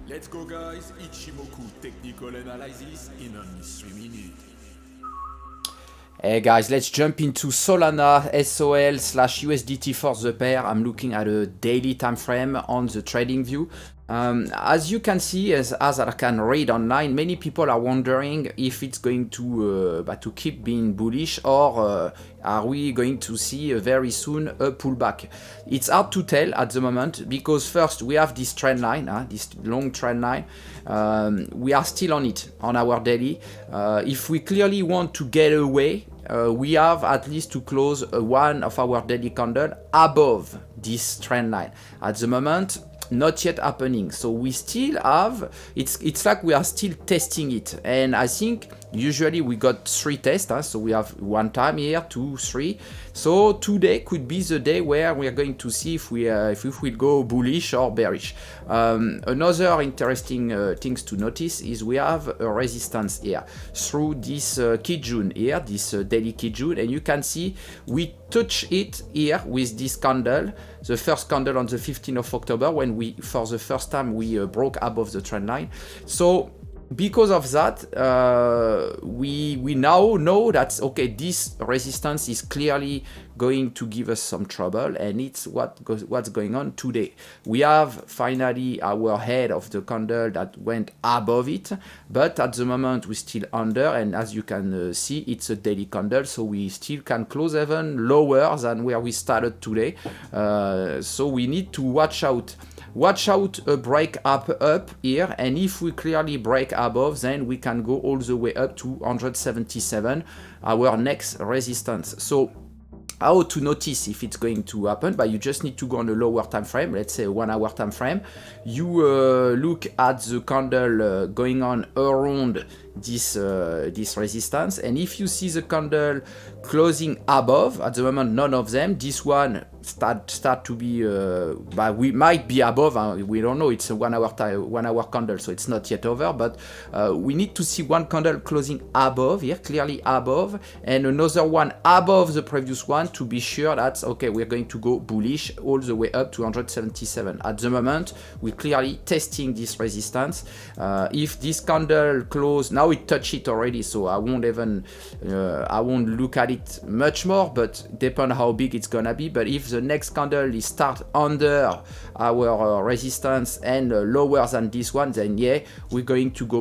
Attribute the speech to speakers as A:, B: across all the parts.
A: Let's go guys, Ichimoku technical analysis in only 3 minutes.
B: Hey guys, let's jump into Solana SOL slash USDT for the pair. I'm looking at a daily time frame on the trading view. As you can see, as I can read online, many people are wondering if it's going to keep being bullish or are we going to see very soon a pullback. It's hard to tell at the moment because first we have this trend line, this long trend line. We are still on it on our daily. If we clearly want to get away, we have at least to close one of our daily candle above this trend line. At the moment, not yet happening, so we still have it's like we are still testing it, and I think usually we got 3 tests, so we have 1 time here, 2, 3. So today could be the day where we are going to see if we will go bullish or bearish. Another interesting things to notice is we have a resistance here through this Kijun here, this daily Kijun, and you can see we touch it here with this candle, the first candle on the 15th of October, when we for the first time we broke above the trend line. So because of that, we now know that okay, this resistance is clearly going to give us some trouble, and it's what's going on today. We have finally our head of the candle that went above it, but at the moment we're still under, and as you can see, it's a daily candle, so we still can close even lower than where we started today. So we need to watch out a break up here, and if we clearly break above, then we can go all the way up to 177, our next resistance. So how to notice if it's going to happen? But you just need to go on a lower time frame, let's say a 1 hour time frame. You look at the candle going on around this resistance, and if you see the candle closing above, at the moment none of them, this one start to be but we might be above, we don't know, it's a 1 hour candle, so it's not yet over, but we need to see one candle closing above here, clearly above, and another one above the previous one to be sure that okay, we're going to go bullish all the way up to 177. At the moment we're clearly testing this resistance. If this candle close now, it touched it already, so I won't look at it much more, but depend how big it's gonna be. But if the next candle is start under our resistance and lower than this one, then yeah, we're going to go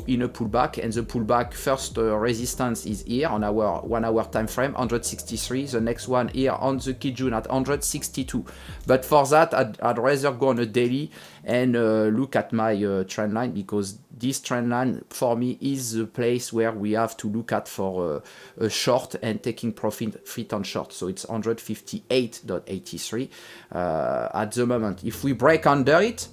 B: in a pullback, and the pullback first resistance is here on our 1 hour time frame, 163. The next one here on the Kijun at 162. But for that, I'd rather go on a daily and look at my trend line, because this trend line for me is the place where we have to look at for a short and taking profit on short. So it's 158.83 at the moment. If we break under it,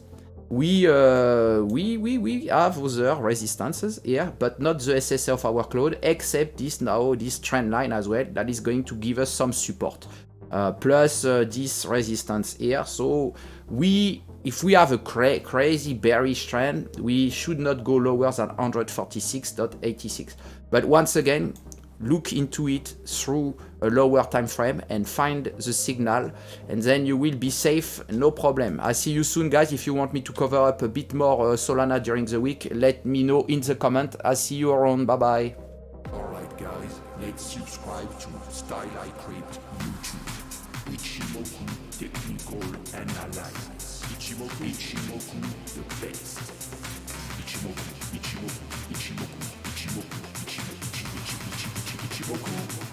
B: we have other resistances here, but not the SSA of our cloud, except this trend line as well, that is going to give us some support, plus this resistance here. So if we have a crazy bearish trend, we should not go lower than 146.86. But once again, look into it through a lower time frame and find the signal, and then you will be safe, no problem. I see you soon, guys. If you want me to cover up a bit more Solana during the week, let me know in the comment. I see you around. Bye bye.
A: Alright guys, let's subscribe to Style I Crypt YouTube. Ichimoku technical analysis. Ichimoku the best. Ichimoku.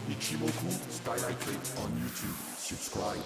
A: Ichimoku, Style I Crypt on YouTube. Subscribe.